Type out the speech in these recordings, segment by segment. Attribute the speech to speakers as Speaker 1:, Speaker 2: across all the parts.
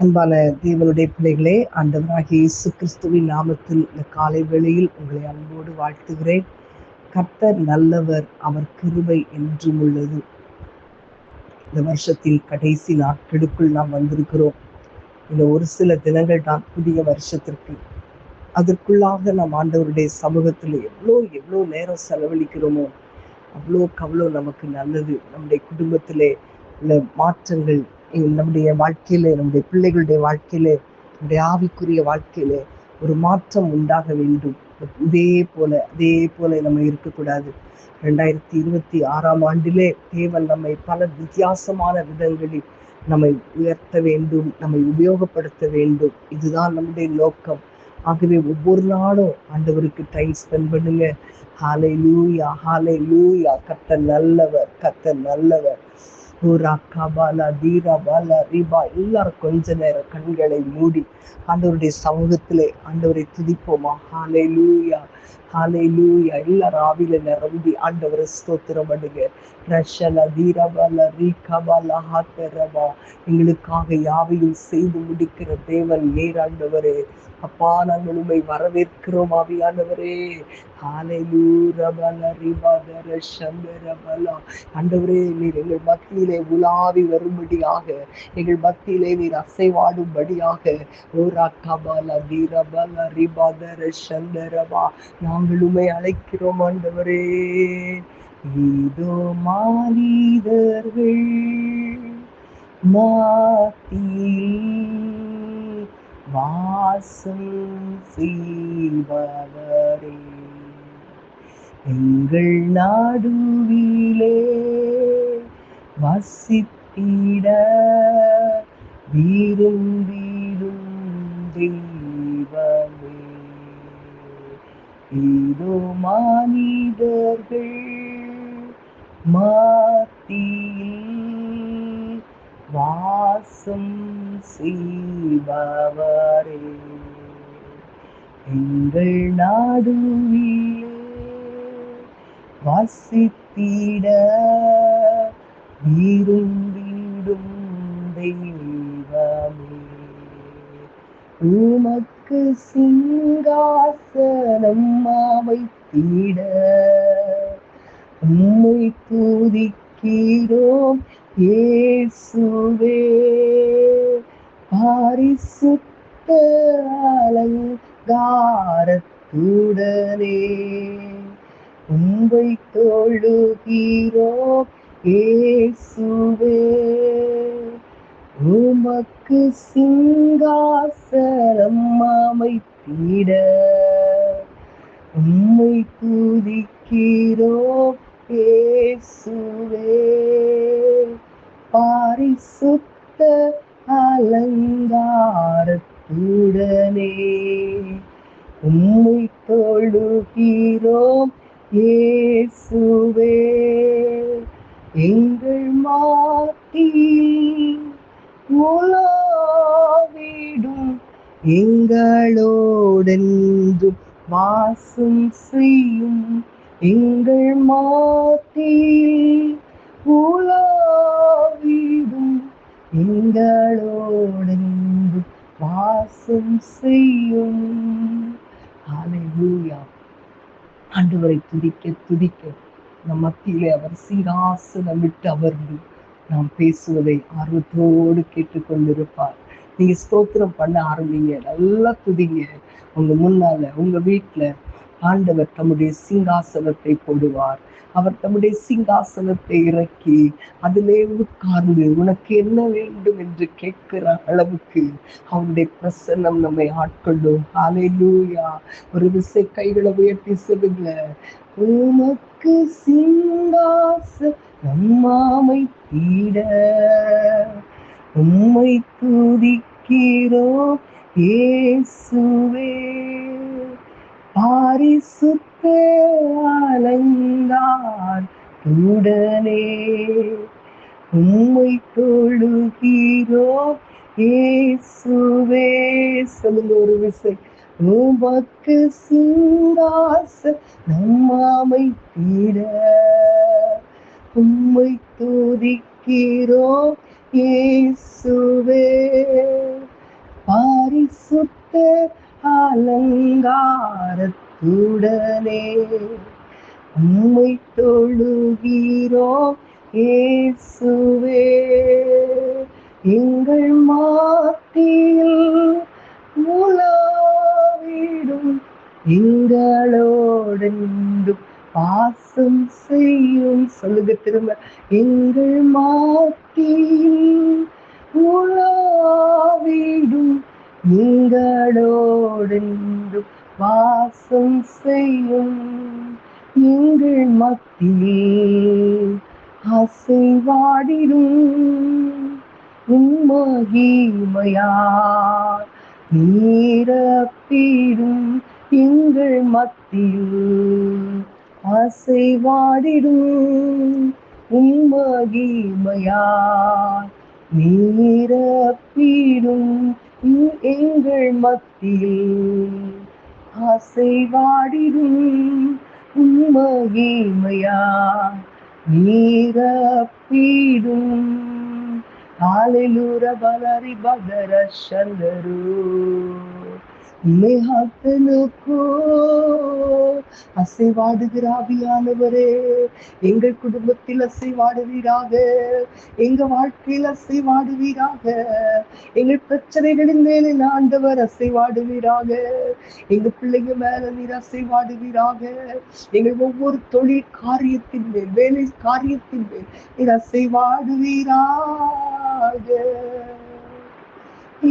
Speaker 1: அன்பான தேவனுடைய பிள்ளைகளே, ஆண்டவராகிய இயேசு கிறிஸ்துவின் நாமத்தில் இந்த காலை வேளையில் உங்களை அன்போடு வாழ்த்துகிறேன். கர்த்தர் நல்லவர், அவர் கிருபை என்றும் உள்ளது. இந்த வருஷத்தில் கடைசி நாட்களுக்குள் நாம் வந்திருக்கிறோம். இந்த ஒரு சில தினங்கள் தான் புதிய வருஷத்திற்கு. அதற்குள்ளாக நாம் ஆண்டவருடைய சமூகத்தில் எவ்வளோ நேரம் செலவழிக்கிறோமோ அவ்வளோ நமக்கு நல்லது. நம்முடைய குடும்பத்திலே உள்ள மாற்றங்கள், நம்முடைய வாழ்க்கையில, நம்முடைய பிள்ளைகளுடைய வாழ்க்கையில, நம்முடைய ஆவிக்குரிய வாழ்க்கையில ஒரு மாற்றம் உண்டாக வேண்டும். அதே போல நம்ம இருக்கக்கூடாது. 2026ஆம் ஆண்டிலே தேவன் நம்மை பல வித்தியாசமான விதங்களில் நம்மை உயர்த்த வேண்டும், நம்மை உபயோகப்படுத்த வேண்டும். இதுதான் நம்முடைய நோக்கம். ஆகவே ஒவ்வொரு நாளும் ஆண்டவருக்கு டைம் ஸ்பெண்ட் பண்ணுங்க. ஹalleluya, ஹalleluya. கர்த்தர் நல்லவர், கர்த்தர் நல்லவர். எல்லாரும் கொஞ்ச நேரம் கண்களை மூடி ஆண்டவருடைய சமூகத்திலே ஆண்டவரை துதிப்போமா. ஹalleluya, ஹalleluya. எல்லாரும் ஆவியில நிரம்பி ஆண்டவரை ஸ்தோத்திரம் பண்ணுங்க. எங்களுக்காக யாவையும் செய்து முடிக்கிற தேவன் நீர் ஆண்டவரே. அப்பா, நாங்கள் உம்மை வரவேற்கிறோம் ஆவியானவரே. ஆண்டவரே, நீர் எங்கள் மத்தியிலே உலாவி வரும்படியாக, எங்கள் மத்தியிலே நீர் அசைவாடும்படியாக நாங்கள் உம்மை அழைக்கிறோம் ஆண்டவரே. இதோ மனிதர்கள் மத்தியில் வாசம் செய்பவரே, எங்கள் நடுவிலே வசித்திட விரும்பிடும் தெய்வமே. இதோ மனிதர்கள் மத்தியில் வாசம் செய்பவரே, எங்கள் நடுவிலே வசித்திட விரும்பிடும் தெய்வமே. உமக்கு சிங்காசனம் அமைத்திட உம்மை துதிக்கிறோம் இயேசுவே. பரிசுத்த அலங்காரத்துடனே உம்மை தொழுகிறோம் இயேசுவே. உமக்கு சிங்காசனம் அமைத்திட உம்மை துதிக்கிறோம் இயேசுவே. பரிசுத்த அலங்காரத்துடனே உம்மை தொழுகிறோம் இயேசுவே. எங்கள் மத்தியில் உலாவிடும் எங்களோடென்றும் வாசம் செய்யும், எங்கள் மத்தியில் உலாவிடும் எங்களோடென்றும் வாசம் செய்யும். ஹalleluya. ஆண்டவரை துதிக்க துதிக்க நம் மத்தியிலே அவர் சிங்காசனம் விட்டு அமர்ந்து நாம் பேசுவதை ஆர்வத்தோடு கேட்டுக்கொண்டிருப்பார். நீங்க ஸ்தோத்திரம் பண்ண ஆரம்பிங்க, நல்லா துதிங்க. உங்க முன்னால, உங்க வீட்டுல ஆண்டவர் தம்முடைய சிங்காசனத்தை போடுவார். அவர் தம்முடைய சிங்காசனத்தை இறக்கி அதிலே உட்கார்ந்து உனக்கு என்ன வேண்டும் என்று கேட்கிற அளவுக்கு அவருடைய பிரசன்னம் நம்மை ஆட்கொள்ளும். ஹalleluya. ஒரு விசை கைகளை உயர்த்தி சொல்லுங்க. உமக்கு சிங்காசனம் அமைத்திட உம்மை துதிக்கிறோம் இயேசுவே. பரிசுத்த அலங்காரத்துடனே உம்மை தொழுகிறோம் இயேசுவே. சொல்லுங்க ஒரு விசை. உமக்கு சிங்காசனம் அமைத்திட உம்மை துதிக்கிறோம் இயேசுவே. பரிசுத்த அலங்காரத்துடனே உம்மை தொழுகிறோம் இயேசுவே. எங்கள் மாத்தியில் உலாவிடும் எங்களோடென்றும் பாசம் செய்யும். சொல்லுங்க திரும்ப. எங்கள் மாத்தியில் உலாவிடும் எங்களோடென்றும் வாசம் செய்யும். எங்கள் மத்தியில் அசைவாடிடும் உம்மகிமையார் நீரப்பிடும். எங்கள் மத்தியில் அசைவாடிடும் உம்மகிமையார் நீரப்பிடும். எங்கள் மத்தியில் அசைவாடிடும் உம்மகிமையார் நீரப்பிடும். ஹalleluya பலரி பகர சந்தரு மேகத்தனுக்கோ அசைவாடுகிற ஆவியானவரே, எங்கள் குடும்பத்தில் அசைவாடுவீராக, எங்க வாழ்க்கையில் அசைவாடுவீராக, எங்கள் பிரச்சனைகளின் மேலே ஆண்டவர் அசைவாடுவீராக, எங்க பிள்ளைங்க மேல நீர் அசைவாடுவீராக, எங்கள் ஒவ்வொரு தொழில் காரியத்தின் மேல் வேலை காரியத்தின் மேல் நீர் அசைவாடுவீராக.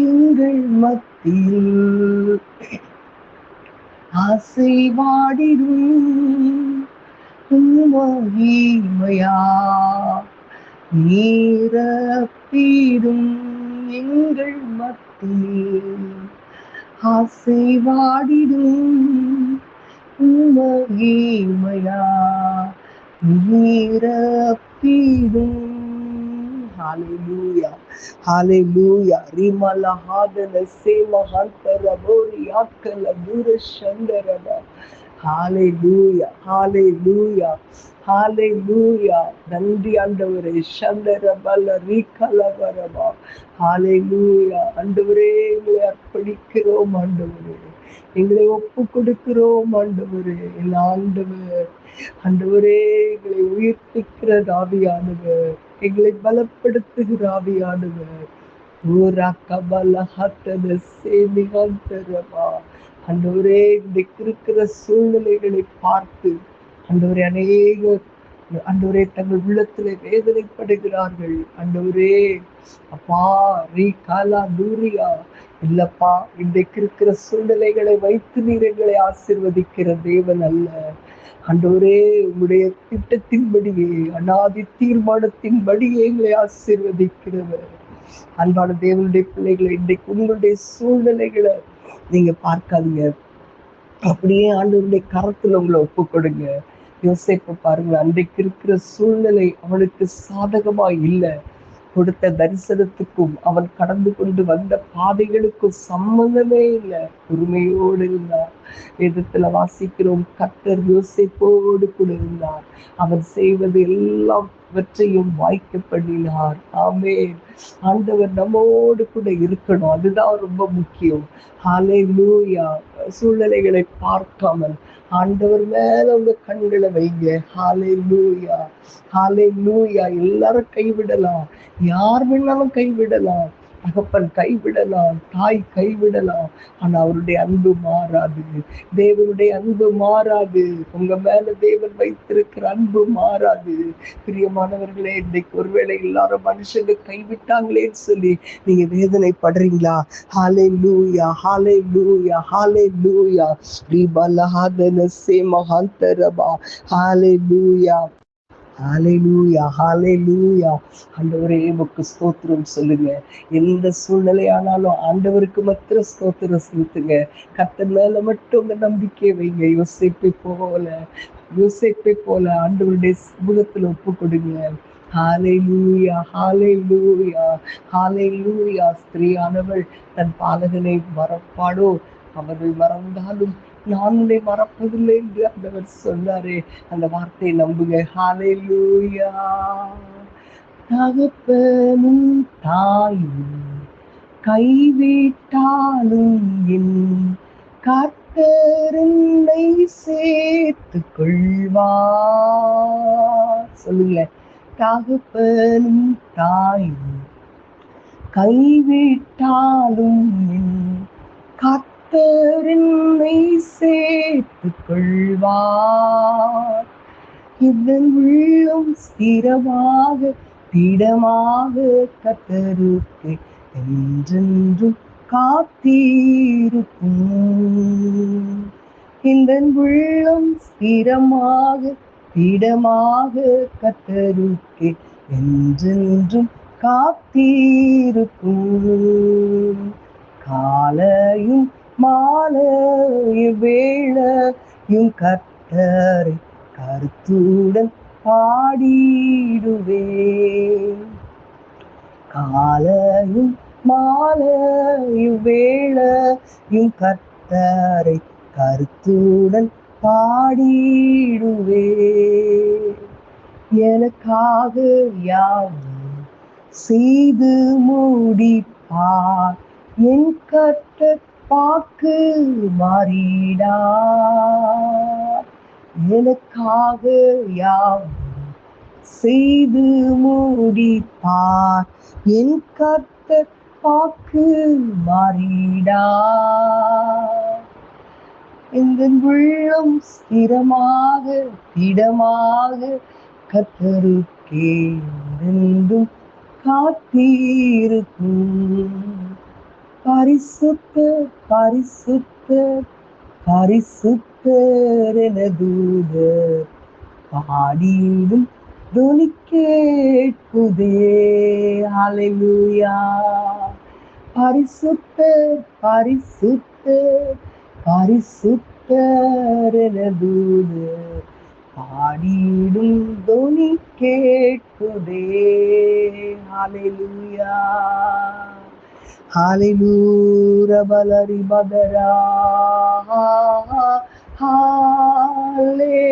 Speaker 1: எங்கள் மத்தியில் அசைவாடிடும் உம்மகிமையா நீரப்பிடும். எங்கள் மத்தியில் அசைவாடிடும் உம்மகிமையா நீரப்பிடும். Hallelujah. Hallelujah. Rimala hadana sema hantara bori akala dura shandarada. Hallelujah. Hallelujah. Hallelujah. நன்றி ஆண்டவரே. சந்தரபல ரீகலவரமா. Hallelujah. ஆண்டவரே, எங்களை அர்ப்பணிக்கிறோம் ஆண்டவரே, எங்களை ஒப்பு கொடுக்கிறோம் ஆண்டவரே. ஆண்டவர் ஆண்டவரே, எங்களை உயிர்ப்பிக்கிற ஆவியானவர், எங்களை பலப்படுத்துகிற ஆவியானவர். ஆண்டவரே, இன்றைக்கு இருக்கிற சூழ்நிலைகளை பார்த்து ஆண்டவரே, அநேகர் ஆண்டவரே தங்கள் உள்ளத்திலே வேதனைப்படுகிறார்கள். ஆண்டவரே அப்பா ரீ காலா தூரியா இல்லப்பா, இன்றைக்கு இருக்கிற சூழ்நிலைகளை வைத்து நீர் எங்களை ஆசீர்வதிக்கிற தேவன் அல்ல. ஆண்டவரே, உங்களுடைய திட்டத்தின்படியே, அநாதி தீர்மானத்தின்படியே எங்களை ஆசீர்வதிக்கிறவர். அன்பான தேவனுடைய பிள்ளைகளை, இன்றைக்கு உங்களுடைய சூழ்நிலைகளை நீங்க பார்க்காதீங்க, அப்படியே ஆண்டவருடைய கரத்துல உங்களை ஒப்பு கொடுங்க. யோசேப்பு பாருங்க, அன்றைக்கு இருக்கிற சூழ்நிலை அவனுக்கு சாதகமா இல்லை. கொடுத்த தரிசனத்துக்கும் அவன் கடந்து கொண்டு வந்த பாதைகளுக்கும் சம்பந்தமே இல்லை. பொறுமையோடு இருந்தார். வேதத்துல வாசிக்கிறோம், கர்த்தர் யோசேப்போடு கூட இருந்தார். அவர் செய்வது எல்லாவற்றையும் வாய்க்க பண்ணினார். ஆமென். ஆண்டவர் நம்மோடு கூட இருக்கணும், அதுதான் ரொம்ப முக்கியம். ஹல்லேலூயா. சூழ்நிலைகளை பார்க்காமல் ஆண்டவர் மேல உங்க கண்களை வைங்க. ஹல்லேலூயா. ஹல்லேலூயா. எல்லாரும் கைவிடலாம், யார் வேணாலும் கைவிடலாம், தகப்பன் கைவிடலாம், தாய் கைவிடலாம், ஆனா அவருடைய அன்பு மாறாது. தேவனுடைய அன்பு மாறாது. உங்க மேல தேவன் வைத்திருக்கிற அன்பு மாறாது. பிரியமானவர்களே, இன்னைக்கு ஒருவேளை எல்லாரும் மனுஷங்க கைவிட்டாங்களேன்னு சொல்லி நீங்க வேதனைப்படுறீங்களா? ஹல்லேலூயா, ஹல்லேலூயா, ஹல்லேலூயா. ரிபலஹதன சேமஹந்தரபா. ஹல்லேலூயா, ஹல்லேலூயா, ஹல்லேலூயா. ஆண்டவரே உமக்கு ஸ்தோத்திரம் சொல்லுங்க. எந்த சூழ்நிலையானாலும் ஆண்டவருக்கு மாத்திரம் ஸ்தோத்திரம் செலுத்துங்க. கர்த்தர் மேல மட்டும் உங்க நம்பிக்கை வைங்க. யோசேப்பை போல ஆண்டவருடைய சமூகத்துல ஒப்பு கொடுங்க. ஹல்லேலூயா, ஹல்லேலூயா, ஹல்லேலூயா. ஸ்திரீயானவள் தன் பாலகனை மறப்பாடோ, அவர்கள் மறந்தாலும் நான் உன்னை மறப்பதில்லை என்று ஆண்டவர் சொன்னாரே, அந்த வார்த்தையை நம்புங்க. ஹல்லேலூயா. தகப்பனும் தாயும் கைவிட்டாலும் என் கர்த்தர் என்னை சேர்த்துக் கொள்வார். சொல்லுங்களேன். தகப்பனும் தாயும் கைவிட்டாலும் என் கர்த்தர் என்னை சேர்த்துக் கொள்வார். இதன் உள்ளம் ஸ்திரமாக திடமாக கர்த்தருக்கு என்றென்றும் காத்திருக்கும். இந்த உள்ளம் ஸ்திரமாக திடமாக கர்த்தருக்கு என்றென்றும் காத்திருக்கும். காலையும் மாலையும் வேளையும் கர்த்தரை கருத்துடன் பாடிடுவேன். காலையும் மாலையும் வேளையும் கர்த்தரை கருத்துடன் பாடிடுவேன். எனக்காக யாவும் செய்து முடிப்பார் என் கர்த்தர் வாக்கு மாறிடார். எனக்காக யாவும் செய்து முடிப்பார் என் கர்த்தர் வாக்கு மாறிடார். இந்த உள்ளம் ஸ்திரமாக திடமாக கர்த்தருக்கே என்றும் காத்திருக்கும். பரிசுத்தர் பரிசுத்தர் பரிசுத்தர் என தூதர் பாடிடும் துணி கேட்குதே. ஹல்லேலூயா. பரிசுத்தர் பரிசுத்தர் பரிசுத்தர் என தூதர் பாடிடும் துணி கேட்குதே. ஹல்லேலூயா. ஹல்லேலூயா பலரி பதரா. ஹல்லேலூயா.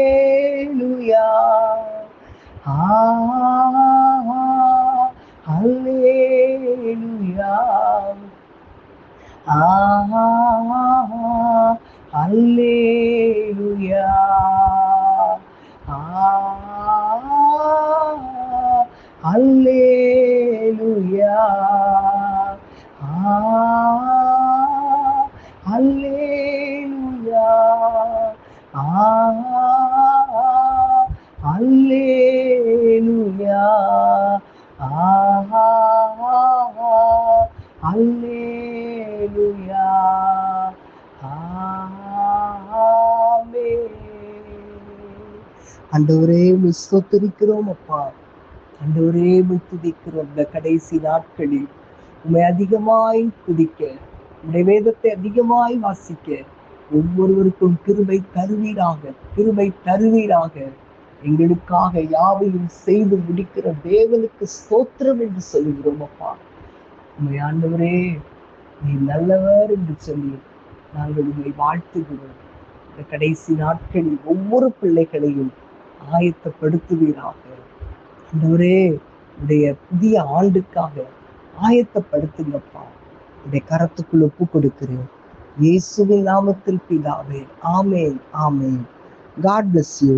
Speaker 1: ஹல்லேலூயா. ஹல்லேலூயா. ஹல்லேலூயா. ஹல்லேலூயா. ஹல்லேலூயா. ஹல்லேலூயா. ஆண்டவரே உம்மை ஸ்தோத்திரிக்கிறோம் அப்பா. ஆண்டவரே உம்மை துதிக்கிறோம். இந்த கடைசி நாட்களில் உம்மை அதிகமாய் துதிக்க, உம்முடைய வேதத்தை அதிகமாய் வாசிக்க ஒவ்வொருவருக்கும் கிருபை தருவீராக, கிருபை தருவீராக. எங்களுக்காக யாவையும் செய்து முடிக்கிற தேவனுக்கு ஸ்தோத்திரம் என்று சொல்லுகிறோம் அப்பா. உம்மை ஆண்டவரே நீ நல்லவர் என்று சொல்லி நாங்கள் உம்மை வாழ்த்துகிறோம். இந்த கடைசி நாட்களில் ஒவ்வொரு பிள்ளைகளையும் ஆயத்தப்படுத்துவீராக. ஆண்டவரே உடைய புதிய ஆண்டுக்காக ஆயத்தப்படுத்துங்கப்பா. உடைய கரத்துக்குள் ஒப்பு கொடுக்கிறேன். இயேசுவின் நாமத்தில் பிதாவே. ஆமென், ஆமென். God bless you.